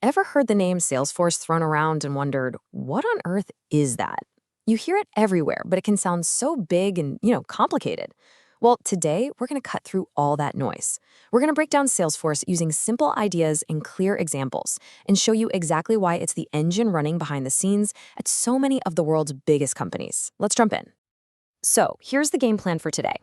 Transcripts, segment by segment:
Ever heard the name Salesforce thrown around and wondered, what on earth is that? You hear it everywhere, but it can sound so big and, complicated. Well, today we're going to cut through all that noise. We're going to break down Salesforce using simple ideas and clear examples and show you exactly why it's the engine running behind the scenes at so many of the world's biggest companies. Let's jump in. So, here's the game plan for today.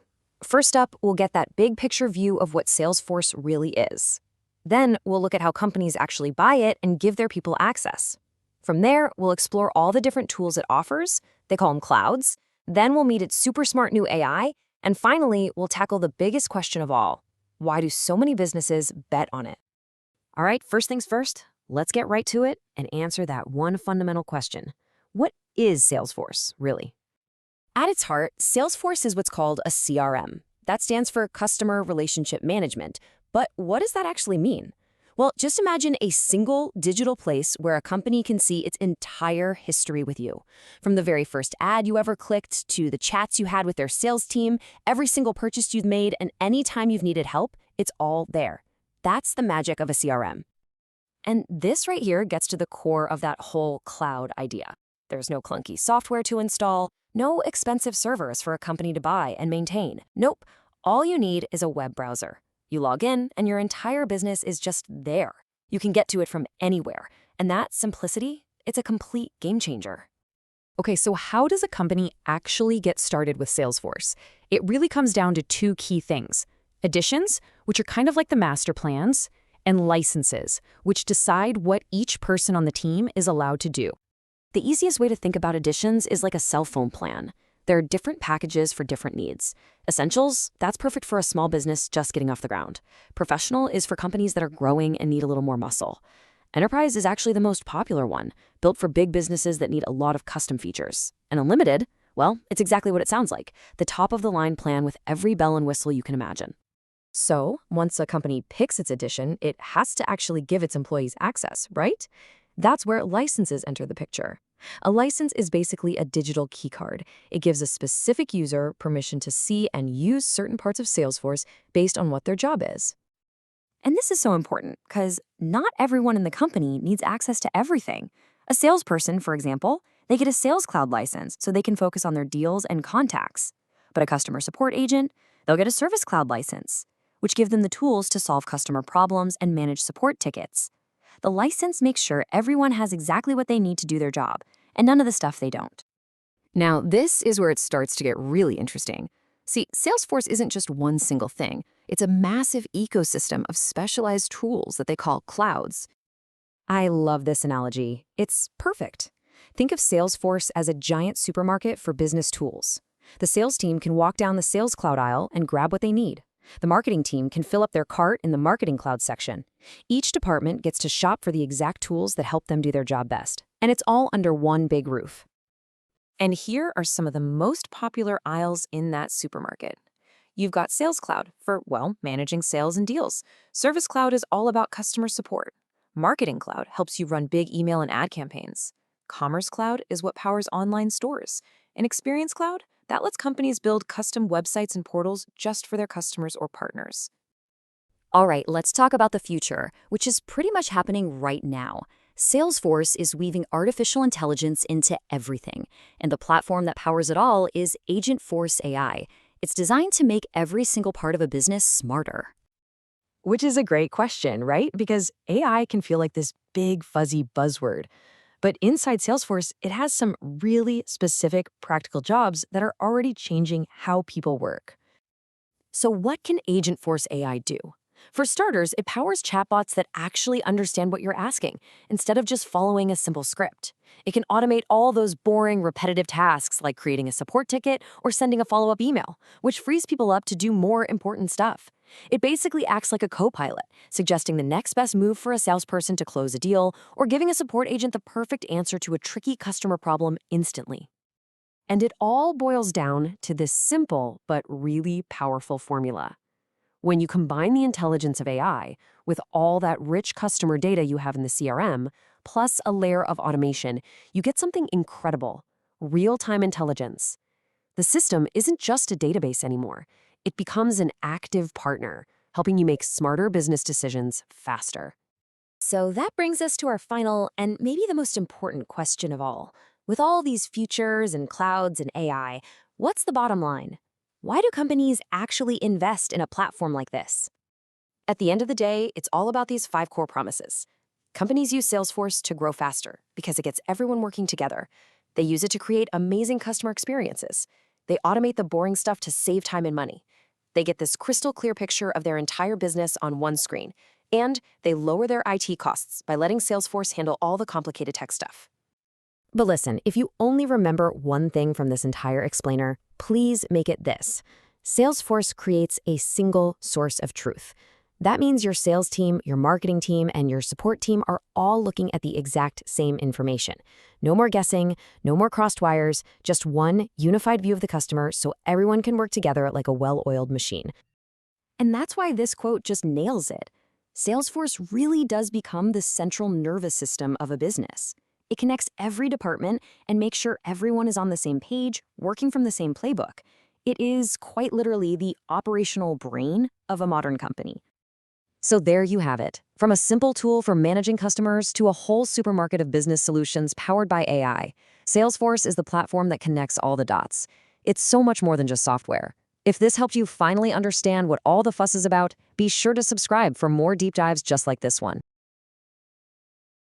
First up, we'll get that big picture view of what Salesforce really is. Then we'll look at how companies actually buy it and give their people access. From there, we'll explore all the different tools it offers. They call them clouds. Then we'll meet its super smart new AI. And finally, we'll tackle the biggest question of all. Why do so many businesses bet on it? All right, first things first, let's get right to it and answer that one fundamental question. What is Salesforce, really? At its heart, Salesforce is what's called a CRM. That stands for Customer Relationship Management. But what does that actually mean? Well, just imagine a single digital place where a company can see its entire history with you. From the very first ad you ever clicked to the chats you had with their sales team, every single purchase you've made, and any time you've needed help, it's all there. That's the magic of a CRM. And this right here gets to the core of that whole cloud idea. There's no clunky software to install, no expensive servers for a company to buy and maintain. Nope, all you need is a web browser. You log in, and your entire business is just there. You can get to it from anywhere. And that simplicity, it's a complete game changer. Okay, so how does a company actually get started with Salesforce? It really comes down to two key things. Editions, which are kind of like the master plans, and licenses, which decide what each person on the team is allowed to do. The easiest way to think about editions is like a cell phone plan. There are different packages for different needs. Essentials, that's perfect for a small business just getting off the ground. Professional is for companies that are growing and need a little more muscle. Enterprise is actually the most popular one, built for big businesses that need a lot of custom features. And Unlimited, well, it's exactly what it sounds like, the top-of-the-line plan with every bell and whistle you can imagine. So, once a company picks its edition, it has to actually give its employees access, right? That's where licenses enter the picture. A license is basically a digital keycard. It gives a specific user permission to see and use certain parts of Salesforce based on what their job is. And this is so important because not everyone in the company needs access to everything. A salesperson, for example, they get a Sales Cloud license so they can focus on their deals and contacts. But a customer support agent, they'll get a Service Cloud license, which give them the tools to solve customer problems and manage support tickets. The license makes sure everyone has exactly what they need to do their job, and none of the stuff they don't. Now, this is where it starts to get really interesting. See, Salesforce isn't just one single thing. It's a massive ecosystem of specialized tools that they call clouds. I love this analogy. It's perfect. Think of Salesforce as a giant supermarket for business tools. The sales team can walk down the Sales Cloud aisle and grab what they need. The marketing team can fill up their cart in the Marketing Cloud section. Each department gets to shop for the exact tools that help them do their job best. And it's all under one big roof. And here are some of the most popular aisles in that supermarket. You've got Sales Cloud for, well, managing sales and deals. Service Cloud is all about customer support. Marketing Cloud helps you run big email and ad campaigns. Commerce Cloud is what powers online stores. And Experience Cloud, that lets companies build custom websites and portals just for their customers or partners. All right, let's talk about the future, which is pretty much happening right now. Salesforce is weaving artificial intelligence into everything, and the platform that powers it all is Agentforce AI. It's designed to make every single part of a business smarter. Which is a great question, right? Because AI can feel like this big, fuzzy buzzword. But inside Salesforce, it has some really specific practical jobs that are already changing how people work. So what can Agentforce AI do? For starters, it powers chatbots that actually understand what you're asking, instead of just following a simple script. It can automate all those boring, repetitive tasks like creating a support ticket or sending a follow-up email, which frees people up to do more important stuff. It basically acts like a co-pilot, suggesting the next best move for a salesperson to close a deal or giving a support agent the perfect answer to a tricky customer problem instantly. And it all boils down to this simple but really powerful formula. When you combine the intelligence of AI with all that rich customer data you have in the CRM, plus a layer of automation, you get something incredible: real-time intelligence. The system isn't just a database anymore. It becomes an active partner, helping you make smarter business decisions faster. So that brings us to our final and maybe the most important question of all. With all these futures and clouds and AI, what's the bottom line? Why do companies actually invest in a platform like this? At the end of the day, it's all about these 5 core promises. Companies use Salesforce to grow faster because it gets everyone working together. They use it to create amazing customer experiences. They automate the boring stuff to save time and money. They get this crystal clear picture of their entire business on one screen. And they lower their IT costs by letting Salesforce handle all the complicated tech stuff. But listen, if you only remember one thing from this entire explainer, please make it this. Salesforce creates a single source of truth. That means your sales team, your marketing team, and your support team are all looking at the exact same information. No more guessing, no more crossed wires, just one unified view of the customer so everyone can work together like a well-oiled machine. And that's why this quote just nails it. Salesforce really does become the central nervous system of a business. It connects every department and makes sure everyone is on the same page, working from the same playbook. It is quite literally the operational brain of a modern company. So there you have it. From a simple tool for managing customers to a whole supermarket of business solutions powered by AI, Salesforce is the platform that connects all the dots. It's so much more than just software. If this helped you finally understand what all the fuss is about, be sure to subscribe for more deep dives just like this one.